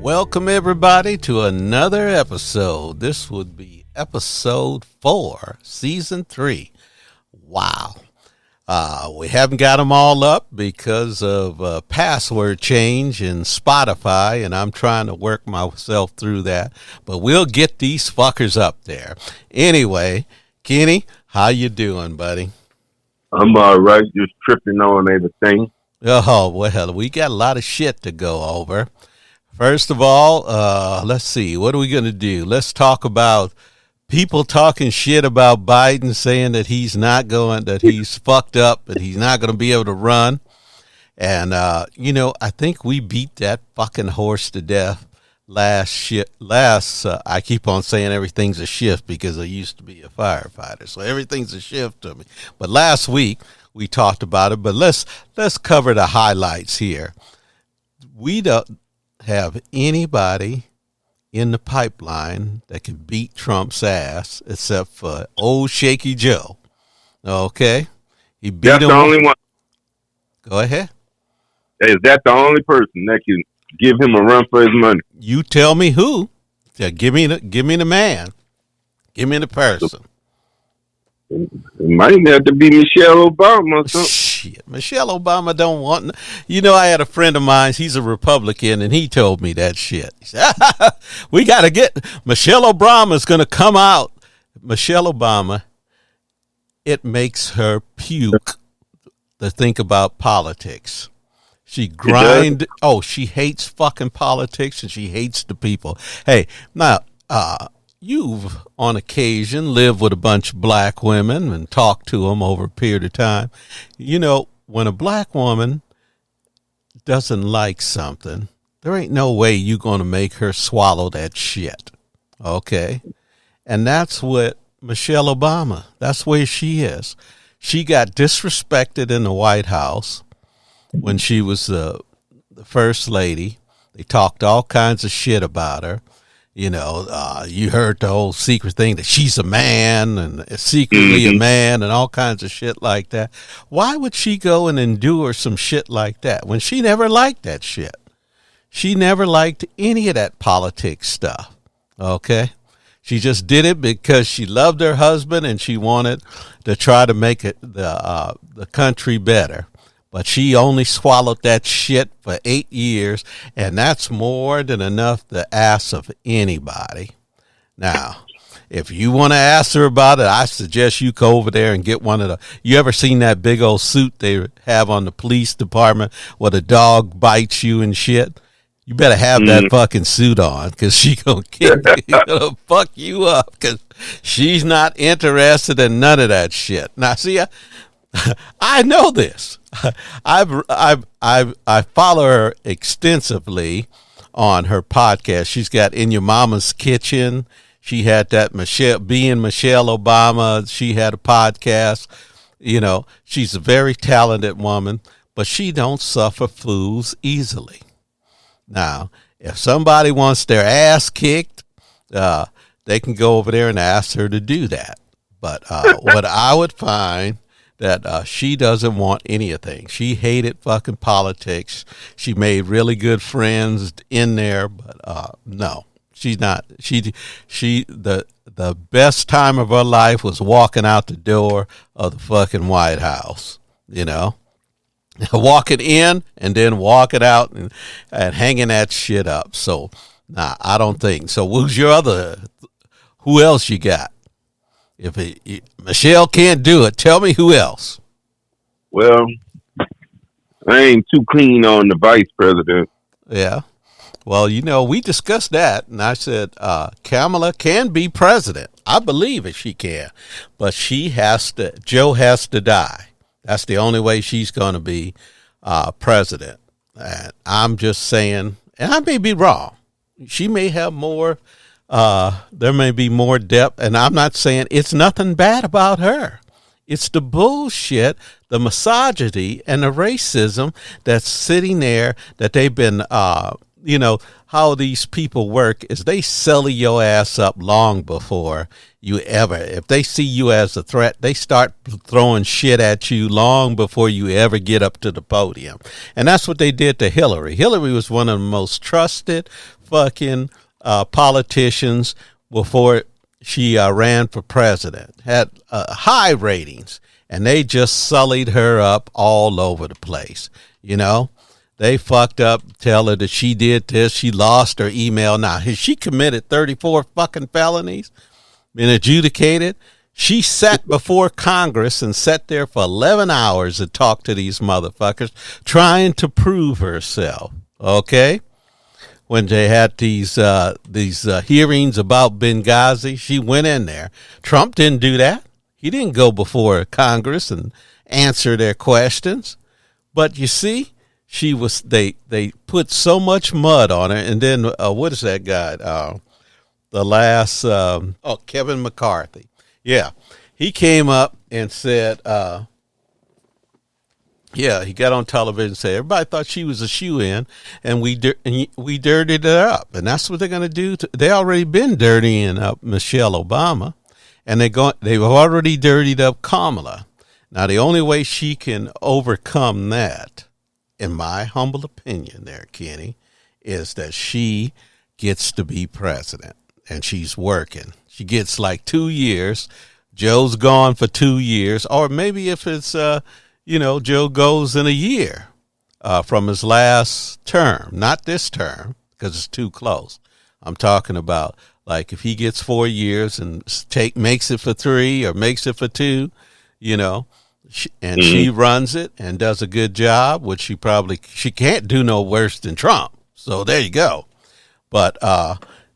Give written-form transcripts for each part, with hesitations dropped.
Welcome everybody to another episode. This would be episode 4, season 3. Wow. We haven't got them all up because of password change in Spotify, and I'm trying to work myself through that. But we'll get these fuckers up there. Anyway, Kenny, how you doing, buddy? I'm all right, just tripping on everything. Oh, well, we got a lot of shit to go over. First of all, let's see. What are we going to do? Let's talk about people talking shit about Biden, saying that he's fucked up, and he's not going to be able to run. And, I think we beat that fucking horse to death I keep on saying everything's a shift because I used to be a firefighter. So everything's a shift to me. But last week we talked about it, but let's cover the highlights here. We don't have anybody in the pipeline that can beat Trump's ass except for old Shaky Joe. Okay? He beat That's him. The only one. Go ahead. Is that the only person that can give him a run for his money? You tell me who. Yeah, give me the man. Give me the person. It might have to be Michelle Obama or something. Shit, Michelle Obama don't want. I had a friend of mine. He's a Republican, and he told me that shit. He said, "We got to get Michelle Obama's going to come out." Michelle Obama, it makes her puke to think about politics. She she hates fucking politics, and she hates the people. Hey, now, you've on occasion lived with a bunch of black women and talked to them over a period of time. When a black woman doesn't like something, there ain't no way you're going to make her swallow that shit. Okay? And that's what Michelle Obama, that's where she is. She got disrespected in the White House when she was the first lady. They talked all kinds of shit about her. You heard the whole secret thing that she's a man and secretly a man and all kinds of shit like that. Why would she go and endure some shit like that when she never liked that shit? She never liked any of that politics stuff. Okay? She just did it because she loved her husband and she wanted to try to make it the country better. But she only swallowed that shit for 8 years, and that's more than enough to ask of anybody. Now, if you want to ask her about it, I suggest you go over there and get one of the. You ever seen that big old suit they have on the police department where the dog bites you and shit? You better have that fucking suit on because she gonna fuck you up because she's not interested in none of that shit. Now, see, I know this. I follow her extensively on her podcast. She's got In Your Mama's Kitchen. She had that Michelle Obama. She had a podcast. She's a very talented woman, but she don't suffer fools easily. Now, if somebody wants their ass kicked, they can go over there and ask her to do that. But what I would find that she doesn't want anything. She hated fucking politics. She made really good friends in there, but no, she's not. The best time of her life was walking out the door of the fucking White House. Walking in and then walking out and hanging that shit up. So, I don't think so. Who else you got? If Michelle can't do it, tell me who else. Well, I ain't too clean on the vice president. Yeah. Well, we discussed that, and I said Kamala can be president. I believe that she can, but Joe has to die. That's the only way she's going to be president. And I'm just saying, and I may be wrong. She may have more. There may be more depth, and I'm not saying it's nothing bad about her. It's the bullshit, the misogyny, and the racism that's sitting there that they've been, how these people work is they sell your ass up long before if they see you as a threat, they start throwing shit at you long before you ever get up to the podium. And that's what they did to Hillary. Hillary was one of the most trusted fucking politicians before she ran for president. Had high ratings, and they just sullied her up all over the place. You know, they fucked up, tell her that she did this. She lost her email. Now, has she committed 34 fucking felonies, been adjudicated? She sat before Congress and sat there for 11 hours and talked to these motherfuckers, trying to prove herself. Okay? When they had these hearings about Benghazi, she went in there. Trump didn't do that. He didn't go before Congress and answer their questions. But you see, they put so much mud on her. And then what is that guy? The last Kevin McCarthy. Yeah, he came up and said, he got on television and said everybody thought she was a shoo-in, and we dirtied her up, and that's what they're going to do. They already been dirtying up Michelle Obama, and they've already dirtied up Kamala. Now, the only way she can overcome that, in my humble opinion, there, Kenny, is that she gets to be president, and she's working. She gets like 2 years. Joe's gone for 2 years. Or maybe if it's, Joe goes in a year from his last term. Not this term, because it's too close. I'm talking about, like, if he gets 4 years and makes it for 3 or makes it for 2, and she runs it and does a good job, which she can't do no worse than Trump. So there you go. But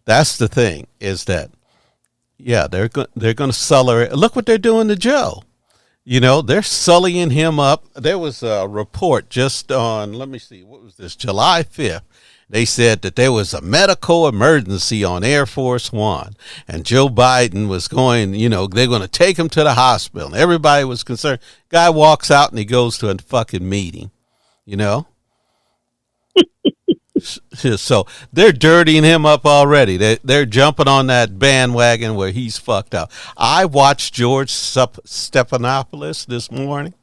that's the thing, is that, they're going to sully. Look what they're doing to Joe. They're sullying him up. There was a report just on, let me see, what was this, July 5th. They said that there was a medical emergency on Air Force One, and Joe Biden was going, they're going to take him to the hospital. And everybody was concerned. Guy walks out and he goes to a fucking meeting, So they're dirtying him up already. They're jumping on that bandwagon where he's fucked up. I watched George Stephanopoulos this morning.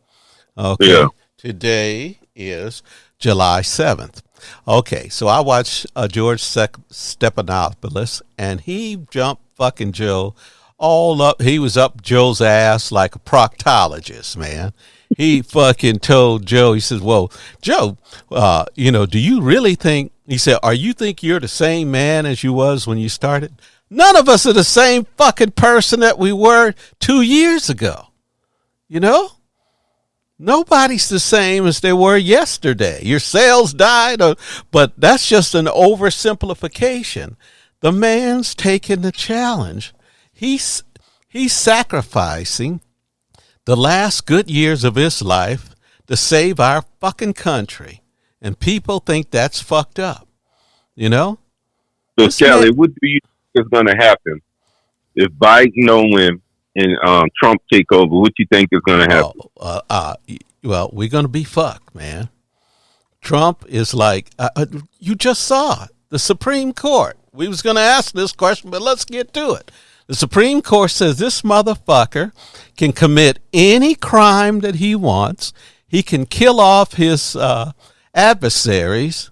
Okay. Yeah. Today is July 7th. Okay, so I watched George Stephanopoulos, and he jumped fucking Joe all up. He was up Joe's ass like a proctologist, man. He fucking told Joe, he says, well, Joe, do you really think, he said, you think you're the same man as you was when you started? None of us are the same fucking person that we were 2 years ago. Nobody's the same as they were yesterday. Your sales died, but that's just an oversimplification. The man's taking the challenge. He's sacrificing the last good years of his life to save our fucking country. And people think that's fucked up. So, Kelly, what do you think is going to happen if Biden don't win and Trump take over? What do you think is going to happen? Well, we're going to be fucked, man. Trump is like, you just saw the Supreme Court. We was going to ask this question, but let's get to it. The Supreme Court says this motherfucker can commit any crime that he wants. He can kill off his adversaries.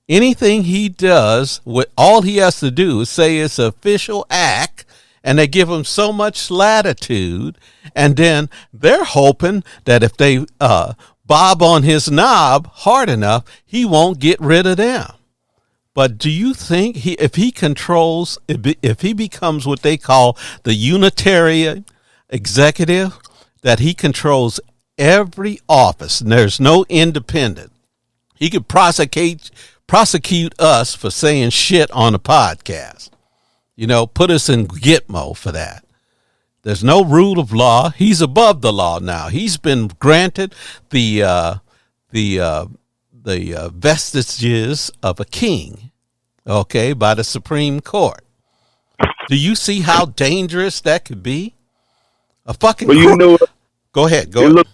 Anything he does, all he has to do is say it's an official act, and they give him so much latitude. And then they're hoping that if they bob on his knob hard enough, he won't get rid of them. But do you think if he becomes what they call the unitary executive, that he controls every office and there's no independent? He could prosecute us for saying shit on a podcast. Put us in Gitmo for that. There's no rule of law. He's above the law now. He's been granted the vestiges of a king, by the Supreme Court. Do you see how dangerous that could be? A fucking Go ahead. It looks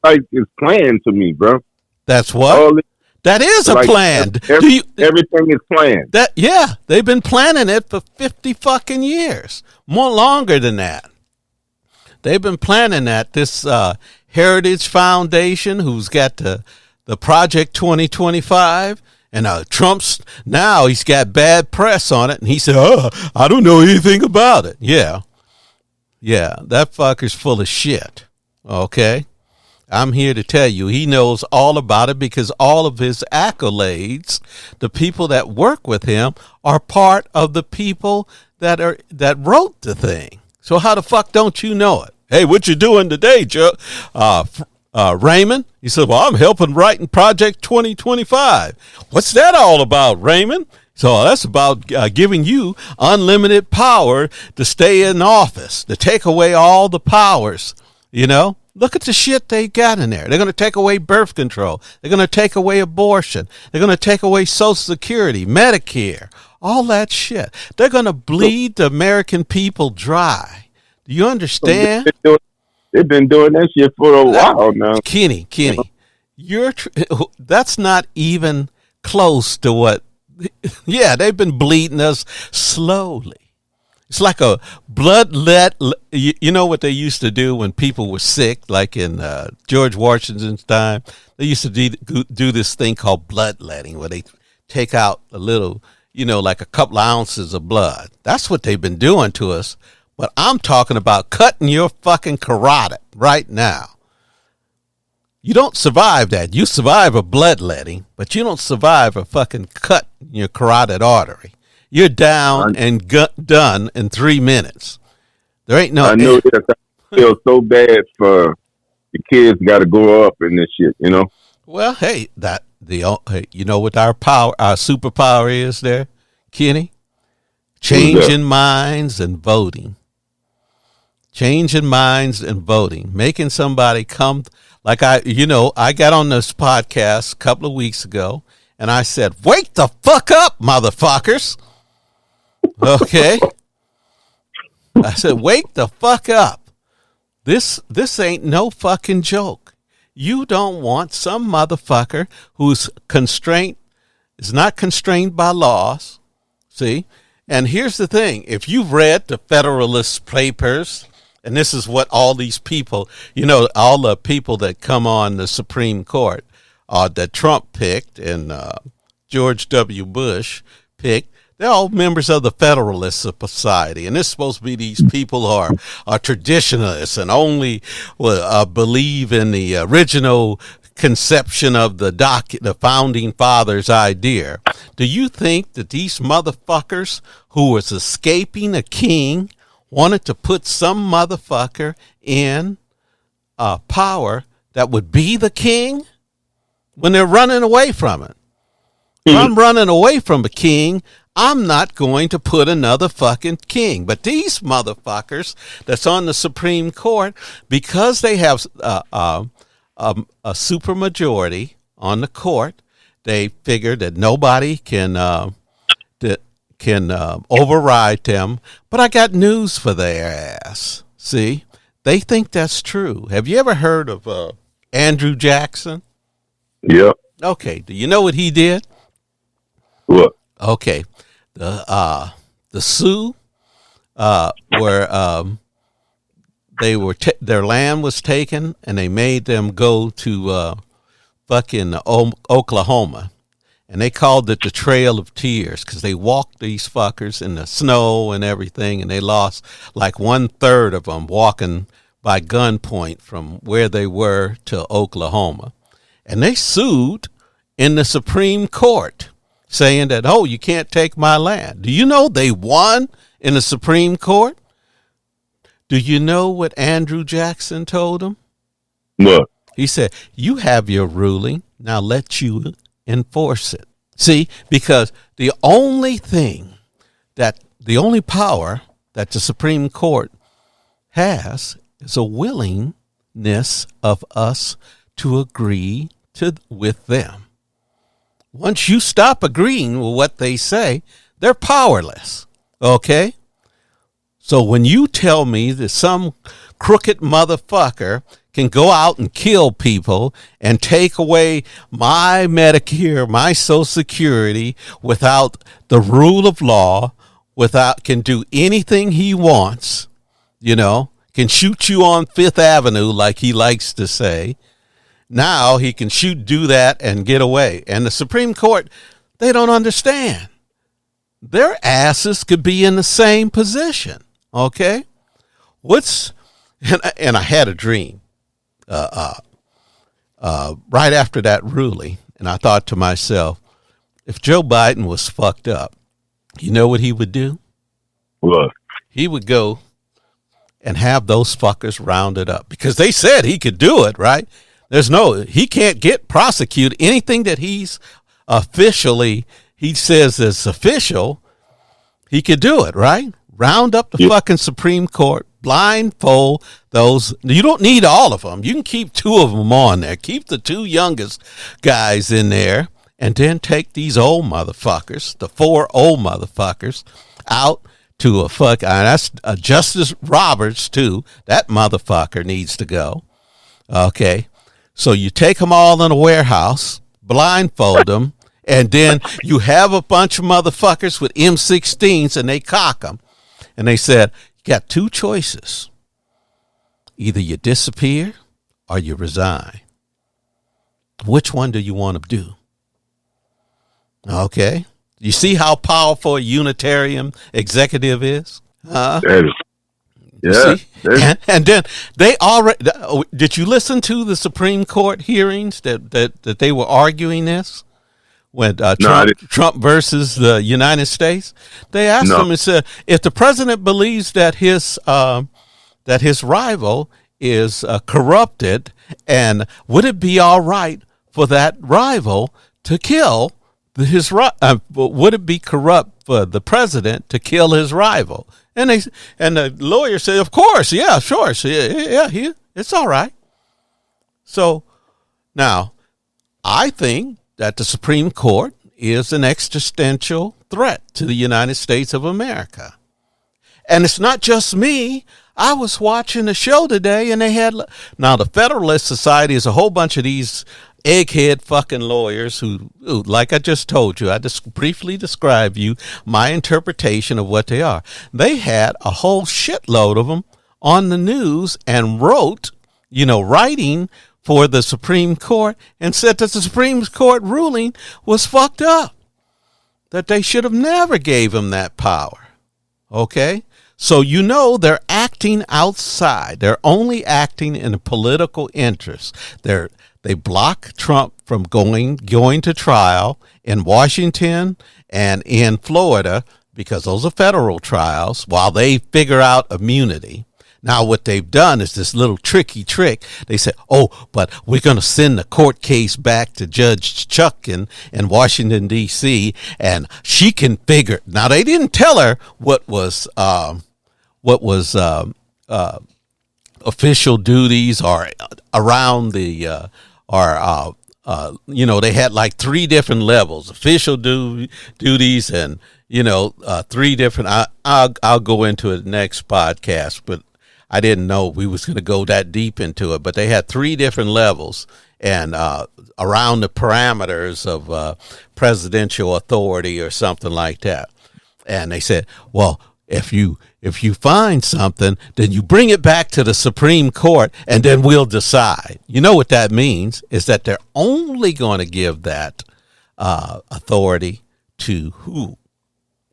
like it's planned to me, bro. That's what? That is a plan. Everything is planned. They've been planning it for 50 fucking years. More longer than that. They've been planning that. This Heritage Foundation, who's got the Project 2025, And Trump's now he's got bad press on it, and he said, "Oh, I don't know anything about it." Yeah, that fucker's full of shit. Okay, I'm here to tell you, he knows all about it because all of his accolades, the people that work with him, are part of the people that wrote the thing. So how the fuck don't you know it? Hey, what you doing today, Joe? Raymond? He said, well, I'm helping writing Project 2025. What's that all about, Raymond? So that's about giving you unlimited power to stay in office, to take away all the powers. You know, look at the shit they got in there. They're going to take away birth control. They're going to take away abortion. They're going to take away Social Security, Medicare, all that shit. They're going to bleed the American people dry. Do you understand? They've been doing that shit for a while now. Kenny, that's not even close to what. Yeah, they've been bleeding us slowly. It's like a bloodlet. You know what they used to do when people were sick, like in George Washington's time? They used to do this thing called bloodletting, where they take out a little, like a couple of ounces of blood. That's what they've been doing to us. But I'm talking about cutting your fucking carotid right now. You don't survive that. You survive a bloodletting, but you don't survive a fucking cut in your carotid artery. You're down and done in 3 minutes. There ain't no. I know this. I feel so bad for the kids got to grow up in this shit, Well, hey, you know what our superpower is there, Kenny? Changing minds and voting. Changing minds and voting, making somebody come like I got on this podcast a couple of weeks ago and I said, wake the fuck up, motherfuckers. Okay. I said, wake the fuck up. This ain't no fucking joke. You don't want some motherfucker who's is not constrained by laws. See? And here's the thing. If you've read the Federalist Papers, and this is what all these people, all the people that come on the Supreme Court that Trump picked and George W. Bush picked, they're all members of the Federalist Society. And it's supposed to be these people who are traditionalists and only believe in the original conception of the founding fathers' idea. Do you think that these motherfuckers who was escaping a king wanted to put some motherfucker in power that would be the king when they're running away from it? If I'm running away from a king, I'm not going to put another fucking king. But these motherfuckers that's on the Supreme Court, because they have a supermajority on the court, they figure that nobody can override them. But I got news for their ass. See, they think that's true. Have you ever heard of Andrew Jackson? Yep. Okay. Do you know what he did? What? Okay. The Sioux were their land was taken, and they made them go to fucking Oklahoma. And they called it the Trail of Tears because they walked these fuckers in the snow and everything, and they lost like 1/3 of them walking by gunpoint from where they were to Oklahoma. And they sued in the Supreme Court saying that, oh, you can't take my land. Do you know they won in the Supreme Court? Do you know what Andrew Jackson told them? What? He said, you have your ruling, now let you enforce it. See, because the only power that the Supreme Court has is a willingness of us to agree with them. Once you stop agreeing with what they say, they're powerless. Okay? So when you tell me that some crooked motherfucker can go out and kill people and take away my Medicare, my Social Security without the rule of law, can do anything he wants, can shoot you on Fifth Avenue like he likes to say. Now he can do that and get away. And the Supreme Court, They don't understand. Their asses could be in the same position. Okay? And I had a dream right after that ruling, and I thought to myself, if Joe Biden was fucked up, you know what he would do? What? He would go and have those fuckers rounded up because they said he could do it, right? He can't get prosecuted. Anything that he says is official, he could do it, right? Round up the fucking Supreme Court, blindfold those. You don't need all of them. You can keep 2 of them on there. Keep the 2 youngest guys in there, and then take these old motherfuckers, the 4 old motherfuckers, out to a fuck. And that's Justice Roberts too. That motherfucker needs to go. Okay. So you take them all in a warehouse, blindfold them, and then you have a bunch of motherfuckers with M16s, and they cock them. And they said, you got 2 choices. Either you disappear or you resign. Which one do you want to do? Okay. You see how powerful a Unitarian executive is? Yeah. And then they already, did you listen to the Supreme Court hearings that they were arguing this? When Trump versus the United States, they asked him and said, if the president believes that his rival is corrupted, and would it be all right for that rival to kill would it be corrupt for the president to kill his rival? And the lawyer said, of course, yeah, sure, yeah, it's all right. So now, I think that the Supreme Court is an existential threat to the United States of America. And it's not just me. I was watching a show today, and they had, now the Federalist Society is a whole bunch of these egghead fucking lawyers who, like I just told you, I just briefly described you my interpretation of what they are. They had a whole shitload of them on the news and writing for the Supreme Court, and said that the Supreme Court ruling was fucked up, that they should have never gave him that power. Okay? So they're acting outside. They're only acting in a political interest. They block Trump from going to trial in Washington and in Florida, because those are federal trials, while they figure out immunity. Now, what they've done is this little tricky trick. They said, but we're going to send the court case back to Judge Chuck in Washington, D.C., and she can figure. Now, they didn't tell her what was official duties or around the they had like 3 different levels, official duties, and 3 different. I'll go into it next podcast, but I didn't know we was going to go that deep into it. But they had 3 different levels, and around the parameters of presidential authority or something like that. And they said, well, if you find something, then you bring it back to the Supreme Court, and then we'll decide. You know what that means is that they're only going to give that authority to who?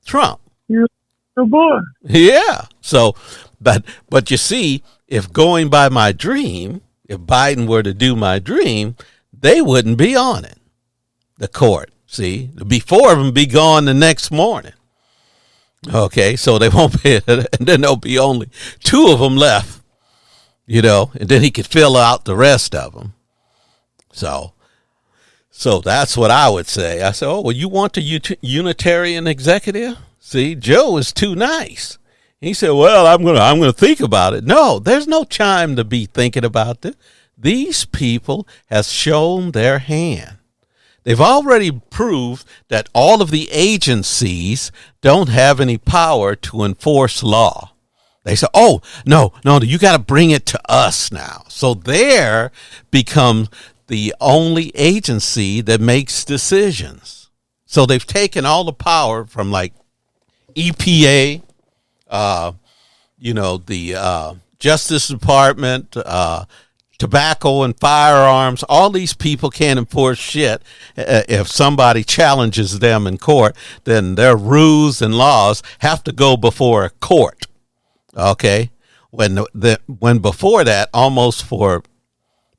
Trump. Yeah, boy. Yeah. So, but you see, if going by my dream, if Biden were to do my dream, they wouldn't be on it. The court, see, the 4 of them be gone the next morning. Okay, so they won't be, and then there'll be only 2 of them left, and then he could fill out the rest of them. So that's what I would say. I said, well, you want the Unitarian executive? See, Joe is too nice. He said, well, I'm gonna think about it. No, there's no time to be thinking about this. These people have shown their hand. They've already proved that all of the agencies don't have any power to enforce law. They say, no, you got to bring it to us now. So there becomes the only agency that makes decisions. So they've taken all the power from like EPA, the Justice Department, tobacco and firearms. All these people can't enforce shit. If somebody challenges them in court, then their rules and laws have to go before a court. Okay, when before that, almost for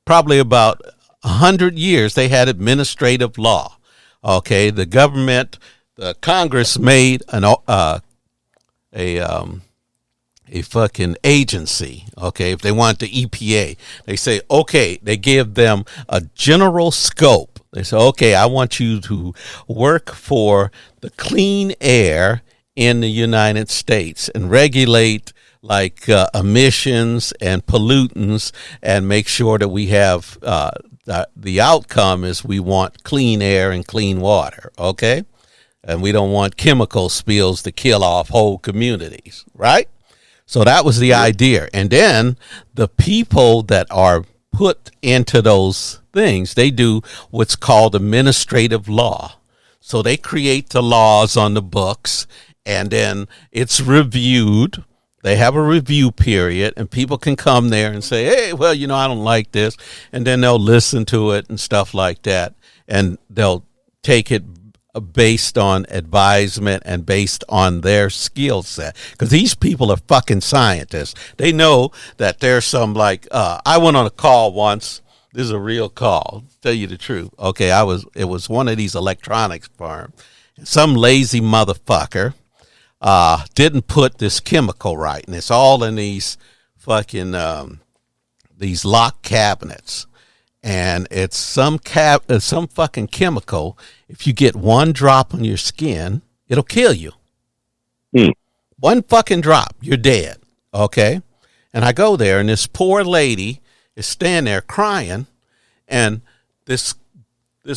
probably about 100 years, they had administrative law. Okay, the government, the Congress made a fucking agency. Okay, if they want the EPA, they say, okay, they give them a general scope. They say, okay, I want you to work for the clean air in the United States and regulate like emissions and pollutants and make sure that we have the outcome is we want clean air and clean water. Okay, and we don't want chemical spills to kill off whole communities, right? So that was the idea. And then the people that are put into those things, they do what's called administrative law. So they create the laws on the books, and then it's reviewed. They have a review period, and people can come there and say, hey, well, I don't like this. And then they'll listen to it and stuff like that. And they'll take it based on advisement and based on their skill set, because these people are fucking scientists. They know that there's some I went on a call once. This is a real call, tell you the truth. Okay, it was one of these electronics firms. Some lazy motherfucker didn't put this chemical right, and it's all in these fucking these lock cabinets. And it's some fucking chemical. If you get one drop on your skin, it'll kill you. One fucking drop, you're dead. Okay? And I go there, and this poor lady is standing there crying, and this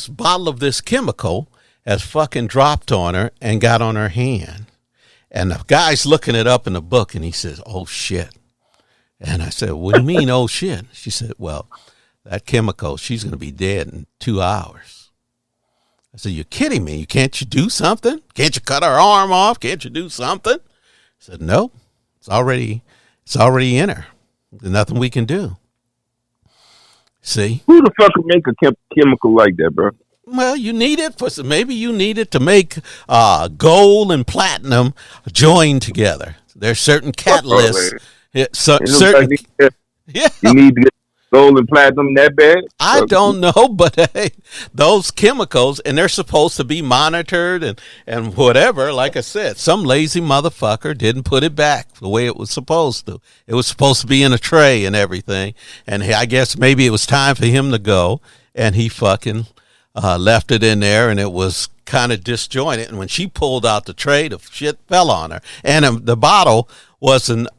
bottle of this chemical has fucking dropped on her and got on her hand. And the guy's looking it up in the book, and he says, oh, shit. And I said, what do you mean, oh, shit? She said, well, that chemical, she's going to be dead in 2 hours. I said, you're kidding me. Can't you do something? Can't you cut her arm off? Can't you do something? I said, no, it's already in her. There's nothing we can do. See? Who the fuck would make a chemical like that, bro? Well, you need it maybe you need it to make gold and platinum join together. There's certain catalysts. Yeah. You need to get gold and platinum that bad? I don't know, but hey, those chemicals, and they're supposed to be monitored and whatever. Like I said, some lazy motherfucker didn't put it back the way it was supposed to. It was supposed to be in a tray and everything. And I guess maybe it was time for him to go, and he fucking left it in there, and it was kind of disjointed. And when she pulled out the tray, the shit fell on her, and the bottle wasn't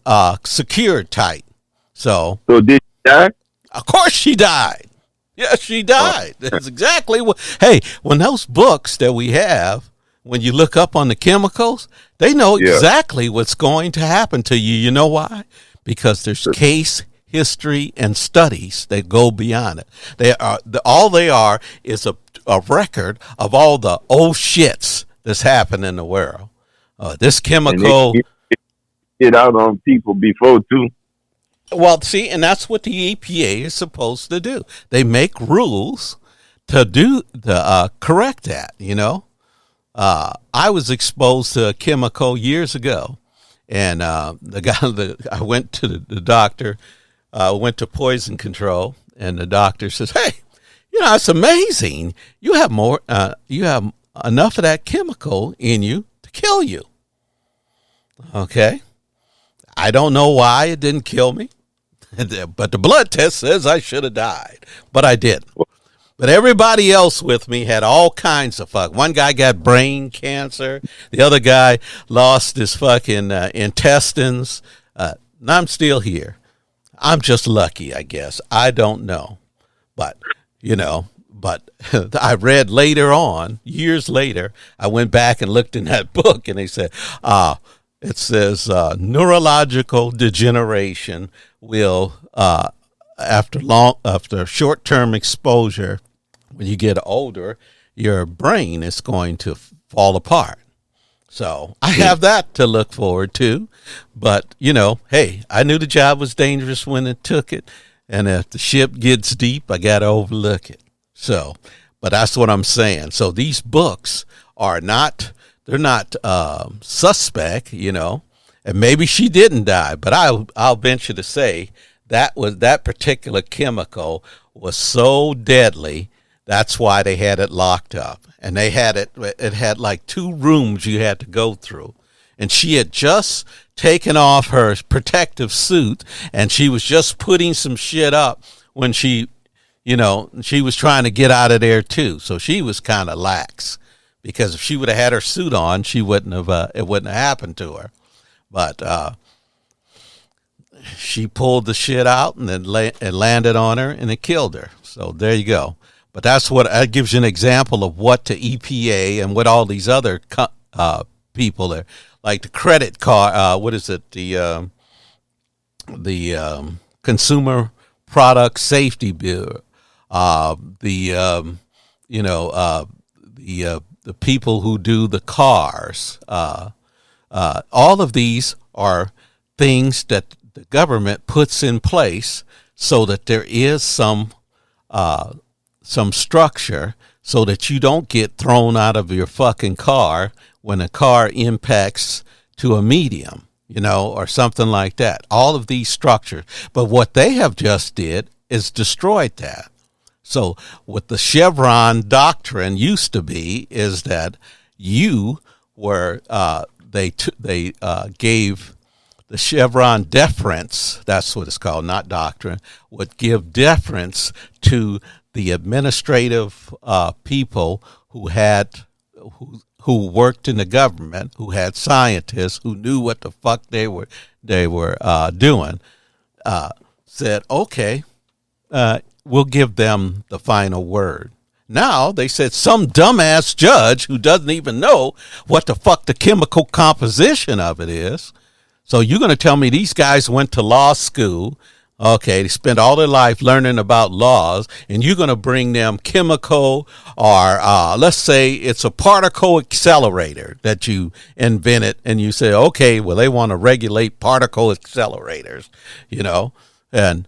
secured tight. So did she die? Of course she died. Yes, she died. That's exactly what. Hey, when those books that we have, when you look up on the chemicals, they know exactly what's going to happen to you. You know why? Because there's case history and studies that go beyond it. All they are is a record of all the old shits that's happened in the world. This chemical get out on people before too. Well, see, and that's what the EPA is supposed to do. They make rules to correct that. I was exposed to a chemical years ago, and I went to the doctor. Went to poison control, and the doctor says, "Hey, it's amazing. You have enough of that chemical in you to kill you." Okay, I don't know why it didn't kill me, but the blood test says I should have died, but I didn't. But everybody else with me had all kinds of fuck. One guy got brain cancer. The other guy lost his fucking intestines. And I'm still here. I'm just lucky, I guess. I don't know. But I read later on, years later, I went back and looked in that book, and they said, it says neurological degeneration will, after short-term exposure, when you get older, your brain is going to fall apart. So I have that to look forward to. But, hey, I knew the job was dangerous when it took it. And if the ship gets deep, I got to overlook it. So, but that's what I'm saying. So these books are not, they're not suspect, you know, and maybe she didn't die, but I'll venture to say that particular chemical was so deadly. That's why they had it locked up. And it had like 2 rooms you had to go through. And she had just taken off her protective suit, and she was just putting some shit up when she was trying to get out of there too. So she was kind of lax, because if she would have had her suit on, she wouldn't have, it wouldn't have happened to her. But she pulled the shit out, and then it landed on her, and it killed her. So there you go. But that gives you an example of what the EPA and what all these other people are. Like the credit card, what is it? The Consumer Product Safety Bureau, the people who do the cars. All of these are things that the government puts in place so that there is some structure, so that you don't get thrown out of your fucking car when a car impacts to a medium, you know, or something like that. All of these structures. But what they have just did is destroyed that. So what the Chevron doctrine used to be is that you were, they gave the Chevron deference, that's what it's called, not doctrine, would give deference to the administrative people who worked in the government, who had scientists who knew what the fuck they were doing, said, okay, we'll give them the final word. Now they said some dumbass judge who doesn't even know what the fuck the chemical composition of it is. So you're going to tell me these guys went to law school, okay, they spent all their life learning about laws, and you're going to bring them chemical, or let's say it's a particle accelerator that you invented, and you say, okay, well, they want to regulate particle accelerators, you know, and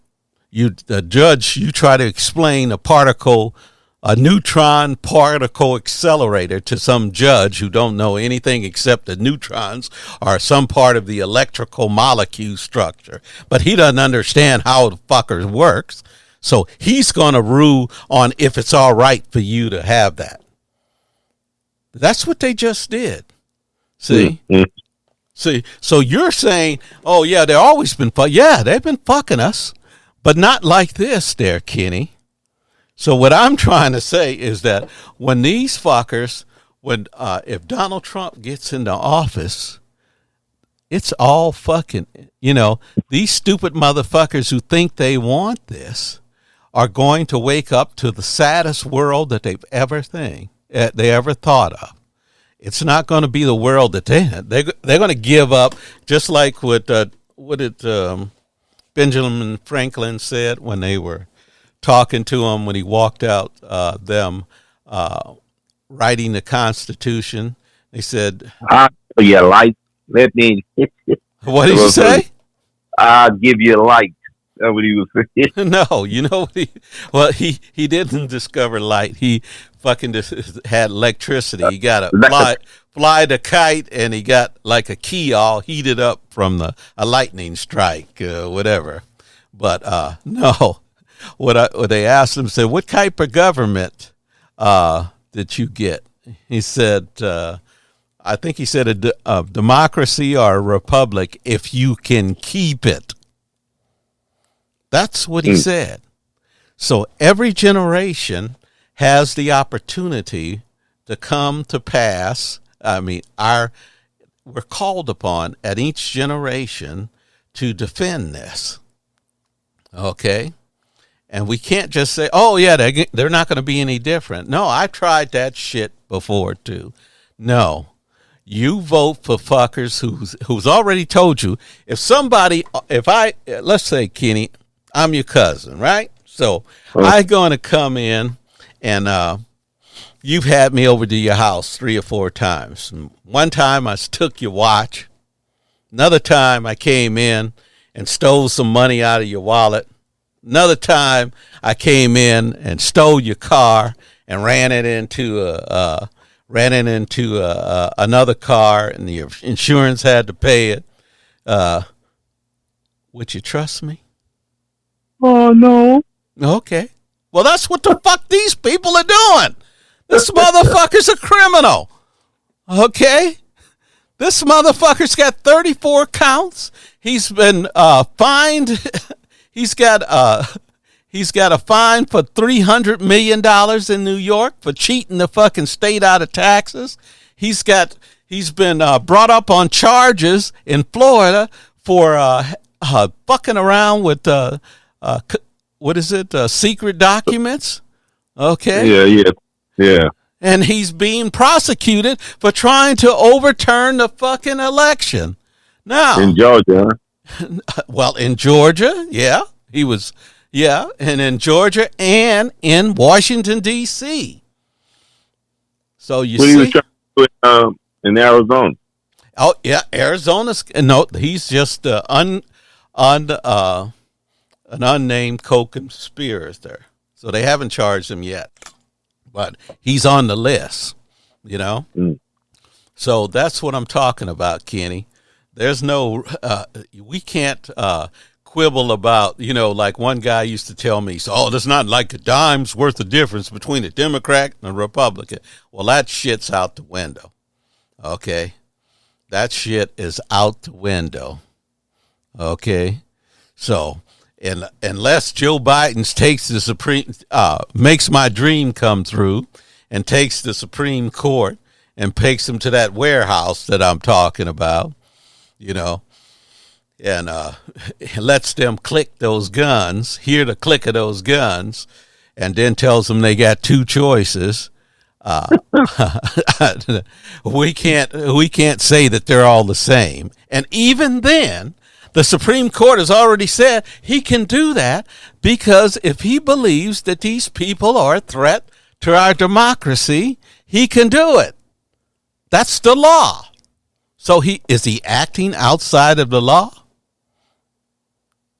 the judge, you try to explain a neutron particle accelerator to some judge who don't know anything except that neutrons are some part of the electrical molecule structure. But he doesn't understand how the fucker works. So he's going to rule on if it's all right for you to have that. That's what they just did. See? Mm-hmm. See? So you're saying, oh, yeah, they've always been yeah, they've been fucking us. But not like this there, Kenny. So what I'm trying to say is that when these fuckers, if Donald Trump gets into office, it's all fucking, you know, these stupid motherfuckers who think they want this are going to wake up to the saddest world that they've ever thought of. It's not going to be the world that they're going to give up, just like what Benjamin Franklin said when they were talking to him when he walked out, them writing the Constitution. They said, "I'll give you light. Let me." What did you say? I'll give you light. That's what he was saying. No, you know what he didn't discover light. He fucking just had electricity. He got to fly the kite, and he got like a key all heated up from a lightning strike, whatever. But no. What they asked him, said, what type of government did you get? He said, I think he said a democracy or a republic if you can keep it. That's what he said. So every generation has the opportunity to come to pass. I mean, we're called upon at each generation to defend this. Okay? And we can't just say, oh, yeah, they're not going to be any different. No, I tried that shit before, too. No. You vote for fuckers who's already told you, let's say, Kenny, I'm your cousin, right? So I'm going to come in, and you've had me over to your house 3 or 4 times. One time I took your watch. Another time I came in and stole some money out of your wallet. Another time I came in and stole your car and ran it into another car, and the insurance had to pay it. Would you trust me? Oh, no. Okay. Well, that's what the fuck these people are doing. This motherfucker's a criminal. Okay? This motherfucker's got 34 counts. He's been fined. He's got a fine for $300 million in New York for cheating the fucking state out of taxes. He's been brought up on charges in Florida for fucking around with secret documents. Okay. Yeah. And he's being prosecuted for trying to overturn the fucking election. Now, in Georgia. Well, in Georgia, yeah, he was, and in Georgia and in Washington, D.C. So you see, he was trying to do in Arizona. Oh yeah, Arizona's no, he's just an unnamed co-conspirator. So they haven't charged him yet, but he's on the list. So that's what I'm talking about, Kenny. There's no, we can't quibble about, like one guy used to tell me, so, there's not like a dime's worth of difference between a Democrat and a Republican. Well, that shit's out the window. Okay. That shit is out the window. Okay. So, unless Joe Biden takes the makes my dream come through and takes the Supreme Court and takes him to that warehouse that I'm talking about, and lets them click those guns, hear the click of those guns, and then tells them they got two choices. We can't say that they're all the same. And even then, the Supreme Court has already said he can do that because if he believes that these people are a threat to our democracy, he can do it. That's the law. So is he acting outside of the law?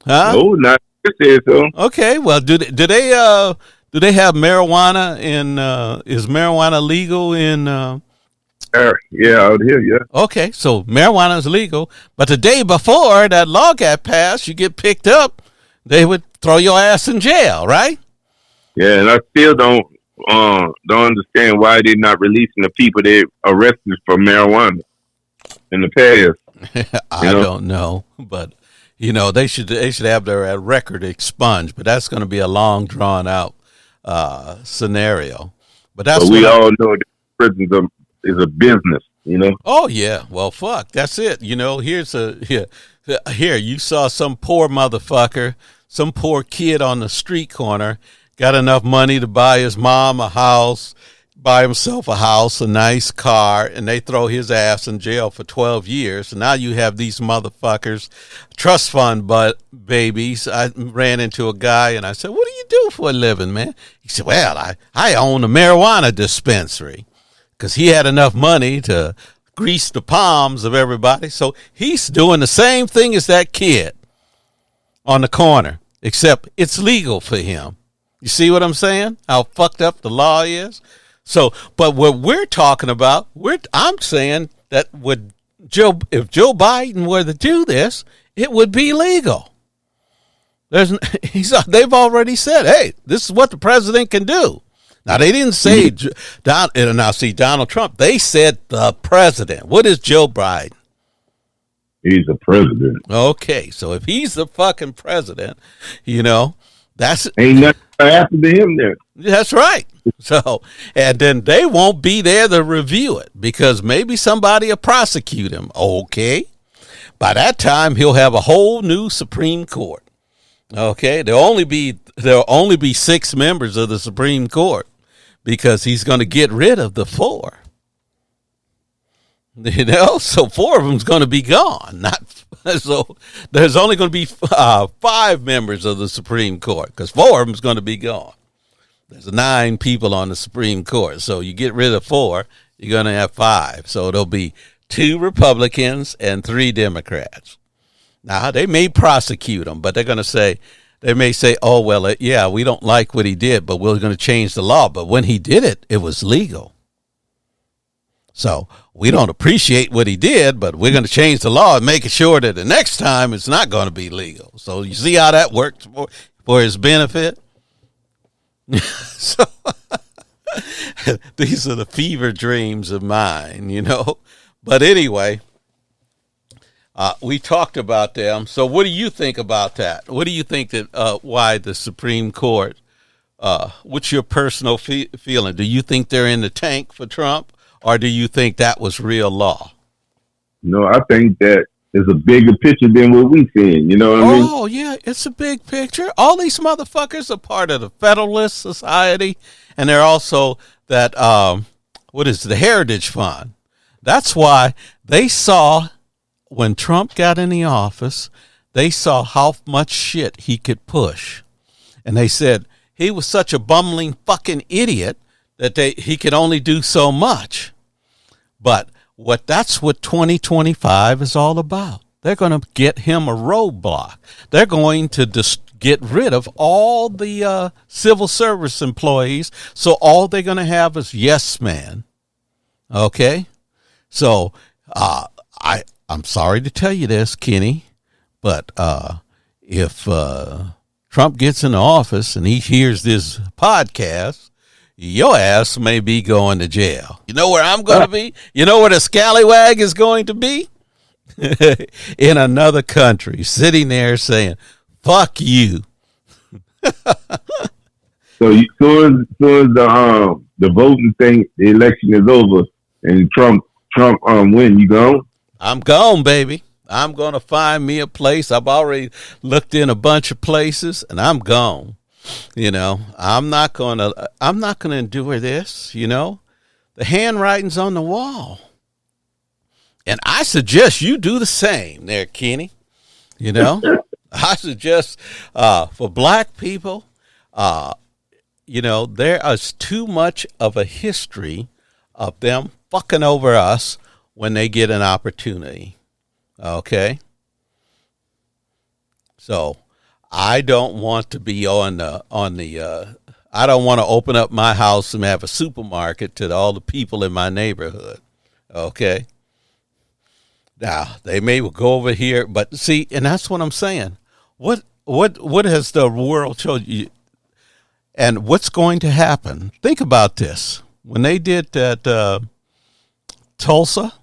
Huh? No, not say so. Okay. Well, do they have marijuana in? Is marijuana legal in? Yeah, out here. Yeah. Okay, so marijuana is legal, but the day before that law got passed, you get picked up, they would throw your ass in jail, right? Yeah, and I still don't understand why they're not releasing the people they arrested for marijuana in the past. I don't know, but they should have their record expunged, but that's going to be a long drawn out scenario. But we all know that prisons is a business, Oh yeah, well fuck, that's it. Here you saw some poor motherfucker, some poor kid on the street corner, got enough money to buy his mom a house, buy himself a house, a nice car, and they throw his ass in jail for 12 years. And now you have these motherfuckers, trust fund babies. I ran into a guy and I said, "What do you do for a living, man?" He said, "Well, I own a marijuana dispensary," because he had enough money to grease the palms of everybody. So he's doing the same thing as that kid on the corner, except it's legal for him. You see what I'm saying? How fucked up the law is? So, but what we're talking about, I'm saying that if Joe Biden were to do this, it would be legal. They've already said, hey, this is what the president can do. Now, they didn't say, Donald Trump, they said the president. What is Joe Biden? He's a president. Okay, so if he's the fucking president, that's... Ain't nothing happened to him there. That's right. So, and then they won't be there to review it because maybe somebody will prosecute him. Okay. By that time, he'll have a whole new Supreme Court. Okay. There'll only be 6 members of the Supreme Court because he's going to get rid of the 4. So 4 of them's going to be gone. So there's only going to be 5 members of the Supreme Court because 4 of them's going to be gone. There's 9 people on the Supreme Court. So you get rid of 4, you're going to have 5. So there'll be 2 Republicans and 3 Democrats. Now, they may prosecute them, but they're going to say, they may say, oh, well, yeah, we don't like what he did, but we're going to change the law. But when he did it, it was legal. So we don't appreciate what he did, but we're going to change the law and make sure that the next time it's not going to be legal. So you see how that works for his benefit? So these are the fever dreams of mine, you know. But anyway, we talked about them. So what do you think about that? What do you think that why the Supreme Court, what's your personal feeling? Do you think they're in the tank for Trump, or do you think that was real law? No, I think that is a bigger picture than what we seeing. You know what I mean? Oh, yeah, it's a big picture. All these motherfuckers are part of the Federalist Society, and they're also that, the Heritage Fund. That's why they saw, when Trump got in the office, they saw how much shit he could push. And they said he was such a bumbling fucking idiot that he could only do so much. But that's what 2025 is all about. They're going to get him a roadblock. They're going to get rid of all the civil service employees. So all they're going to have is yes man. Okay? So I'm sorry to tell you this, Kenny, but if Trump gets in office and he hears this podcast, your ass may be going to jail. You know where I'm going to be? You know where the Scalwag is going to be? In another country, sitting there saying, fuck you. So soon as the voting thing, the election is over, and Trump win, you gone? I'm gone, baby. I'm going to find me a place. I've already looked in a bunch of places, and I'm gone. You know, I'm not going to endure this, you know. The handwriting's on the wall. And I suggest you do the same there, Kenny. You know, I suggest for black people, you know, there is too much of a history of them fucking over us when they get an opportunity. Okay? So I don't want to be I don't want to open up my house and have a supermarket to all the people in my neighborhood. Okay? Now, they may go over here, but see, and that's what I'm saying. What has the world showed you? And what's going to happen? Think about this. When they did that Tulsa,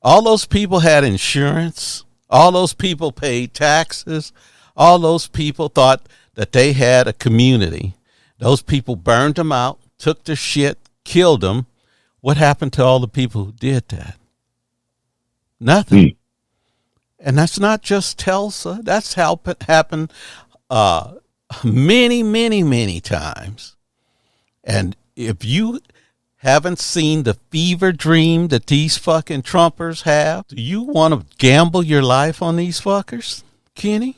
all those people had insurance. All those people paid taxes. All those people thought that they had a community. Those people burned them out, took their shit, killed them. What happened to all the people who did that? Nothing. And that's not just Tulsa. That's happened many, many, many times. And if you haven't seen the fever dream that these fucking Trumpers have, do you want to gamble your life on these fuckers, Kenny?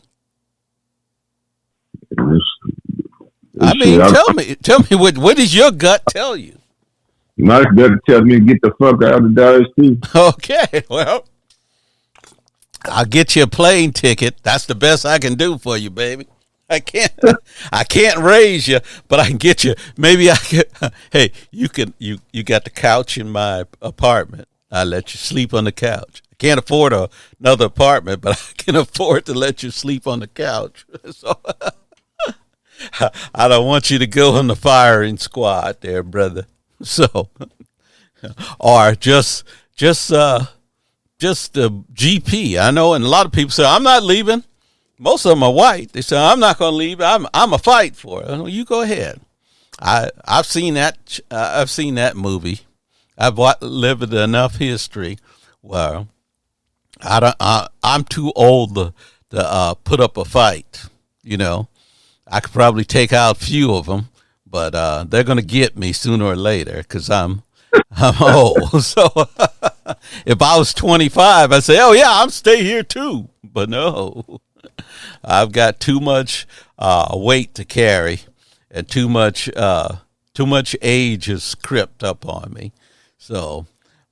I mean, tell me what does your gut tell you? My gut tells me to get the fuck out of Dodge too. Okay, well, I'll get you a plane ticket. That's the best I can do for you, baby. I can't raise you, but I can get you. Maybe I can. Hey, you got the couch in my apartment. I'll let you sleep on the couch. I can't afford another apartment, but I can afford to let you sleep on the couch. So I don't want you to go on the firing squad there, brother. So, or just the GP. I know, and a lot of people say, I'm not leaving. Most of them are white. They say, I'm not going to leave. I'm a fight for it. Well, you go ahead. I've seen that. I've seen that movie. I've lived enough history where I'm too old to put up a fight. You know, I could probably take out a few of them, but they're going to get me sooner or later because I'm old. So if I was 25, I'd say, oh yeah, I'm stay here too. But no, I've got too much weight to carry, and too much age has crept up on me. So,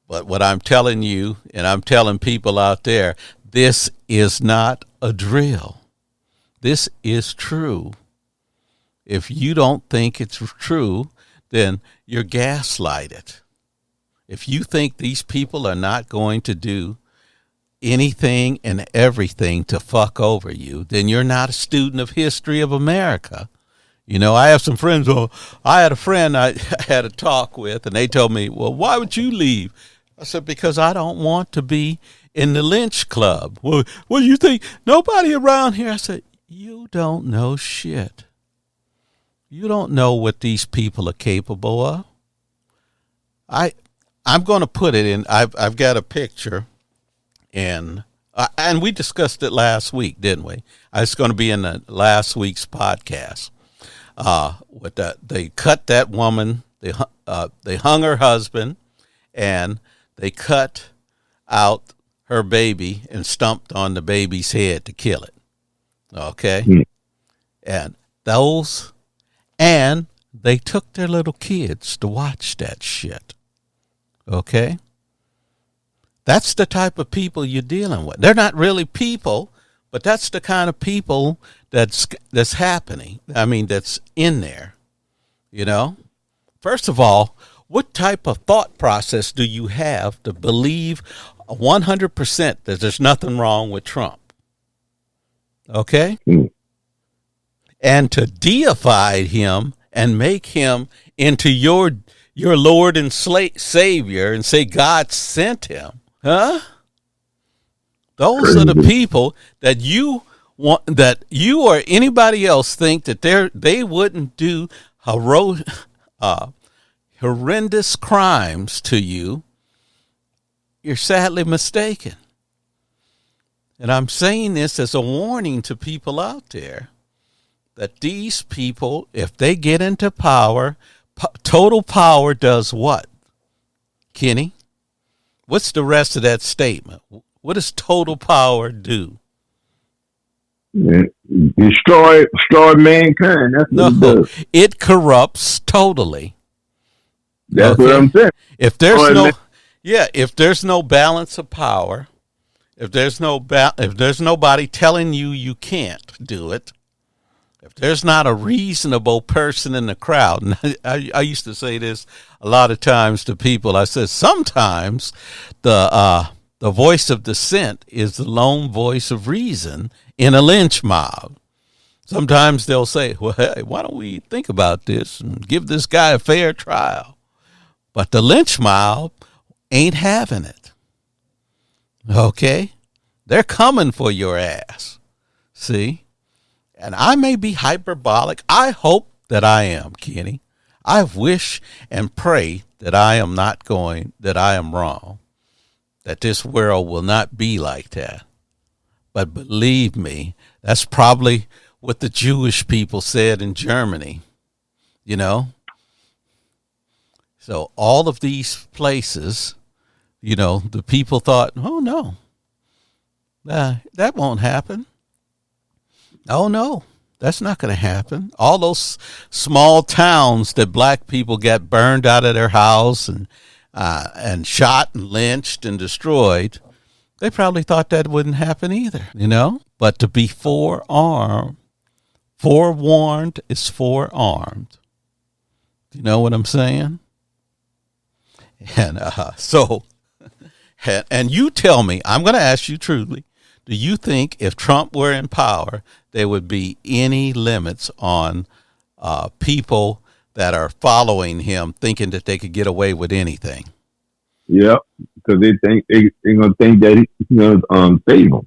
but what I'm telling you, and I'm telling people out there, this is not a drill. this is true. If you don't think it's true, then you're gaslighted. If you think these people are not going to do anything and everything to fuck over you, then you're not a student of history of America. You know, I have some friends. Well, I had a friend I had a talk with, and they told me, well, why would you leave? I said, because I don't want to be in the lynch club. Well, you think nobody around here? I said, you don't know shit. You don't know what these people are capable of. I'm going to put it in. I've got a picture, and we discussed it last week, didn't we? It's going to be in the last week's podcast. They cut that woman. They hung her husband, and they cut out her baby and stomped on the baby's head to kill it. Okay, and they took their little kids to watch that shit. Okay? That's the type of people you're dealing with. They're not really people, but that's the kind of people that's happening. I mean, that's in there. You know? First of all, what type of thought process do you have to believe 100% that there's nothing wrong with Trump? Okay? And to deify him and make him into your Lord and Savior and say God sent him. Huh? Those are the people that you want, that you or anybody else think that they wouldn't do horrendous crimes to you. You're sadly mistaken. And I'm saying this as a warning to people out there that these people, if they get into power, total power does what? Kenny? What's the rest of that statement? What does total power do? Destroy mankind. That's what it does. It corrupts totally. That's what I'm saying. If there's no balance of power, if there's nobody telling you can't do it, if there's not a reasonable person in the crowd, and I used to say this a lot of times to people. I said sometimes the voice of dissent is the lone voice of reason in a lynch mob. Sometimes they'll say, well, hey, why don't we think about this and give this guy a fair trial? But the lynch mob ain't having it. Okay? They're coming for your ass. See? And I may be hyperbolic. I hope that I am, Kenny. I wish and pray that I am wrong, that this world will not be like that. But believe me, that's probably what the Jewish people said in Germany, you know. So all of these places, you know, the people thought, oh, no, that won't happen. Oh, no, that's not going to happen. All those small towns that black people got burned out of their house and shot and lynched and destroyed, they probably thought that wouldn't happen either, you know. But to be forewarned is forearmed. You know what I'm saying? And and you tell me, I'm going to ask you truly, do you think if Trump were in power, there would be any limits on people that are following him, thinking that they could get away with anything? Yeah, because they're gonna think that he's gonna save them.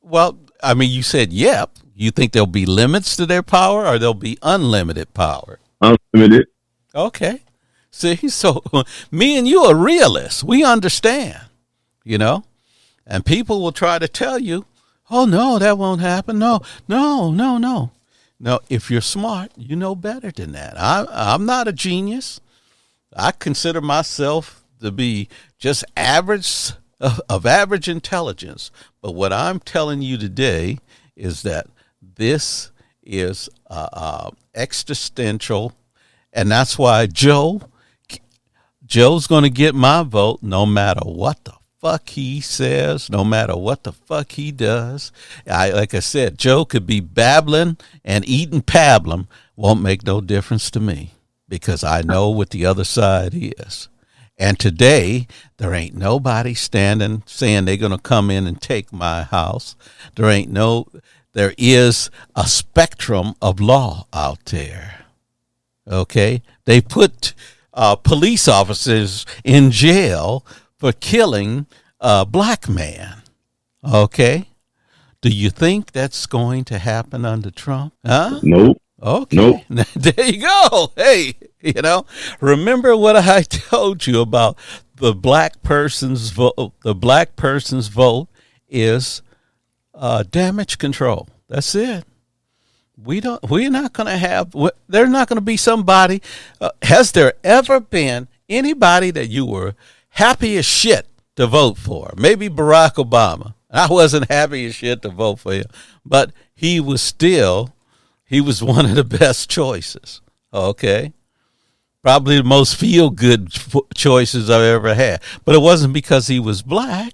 Well, I mean, you said yep. You think there'll be limits to their power, or there'll be unlimited power? Unlimited. Okay. See, so me and you are realists. We understand, you know. And people will try to tell you, oh, no, that won't happen. No. No, if you're smart, you know better than that. I'm not a genius. I consider myself to be just average of average intelligence. But what I'm telling you today is that this is existential. And that's why Joe's going to get my vote no matter what the fuck he says, no matter what the fuck he does. Like I said, Joe could be babbling and eating pablum. Won't make no difference to me because I know what the other side is. And today, there ain't nobody standing saying they're going to come in and take my house. There is a spectrum of law out there. Okay? They put police officers in jail for killing a black man. Okay? Do you think that's going to happen under Trump? Huh? Nope. Okay. Nope. There you go. Hey, remember what I told you about the black person's vote? The black person's vote is damage control. That's it. We're not going to have, there's not going to be somebody. Has there ever been anybody that you were happy as shit to vote for? Maybe Barack Obama. I wasn't happy as shit to vote for him, but he was one of the best choices. Okay. Probably the most feel-good choices I've ever had. But it wasn't because he was black,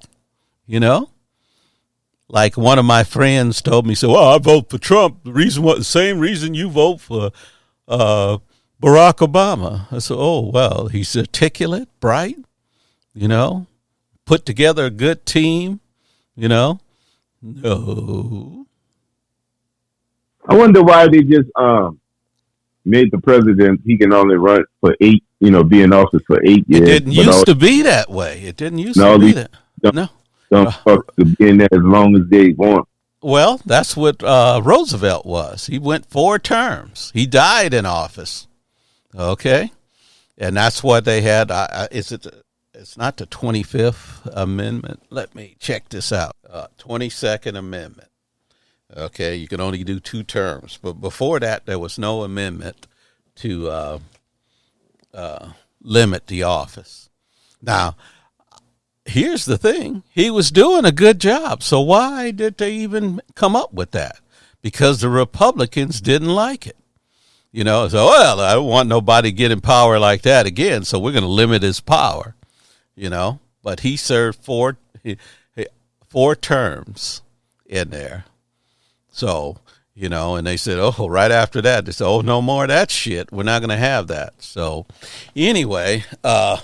Like one of my friends told me, I vote for Trump. The same reason you vote for Barack Obama. I said, oh, well, he's articulate, bright, put together a good team, No. I wonder why they just made the president, he can only run for 8, be in office for 8 years. It didn't used to be that way. It didn't used to be that. No. Don't fuck to be in there as long as they want. Well, that's what Roosevelt was. He went 4 terms. He died in office. Okay. And that's what they had. It's not the 25th Amendment. Let me check this out. 22nd Amendment. Okay, you can only do 2 terms. But before that, there was no amendment to limit the office. Now, here's the thing. He was doing a good job. So why did they even come up with that? Because the Republicans didn't like it. I don't want nobody getting power like that again, so we're going to limit his power, But he served 4 terms in there. So, and they said, right after that, they said, no more of that shit. We're not going to have that. So, anyway, as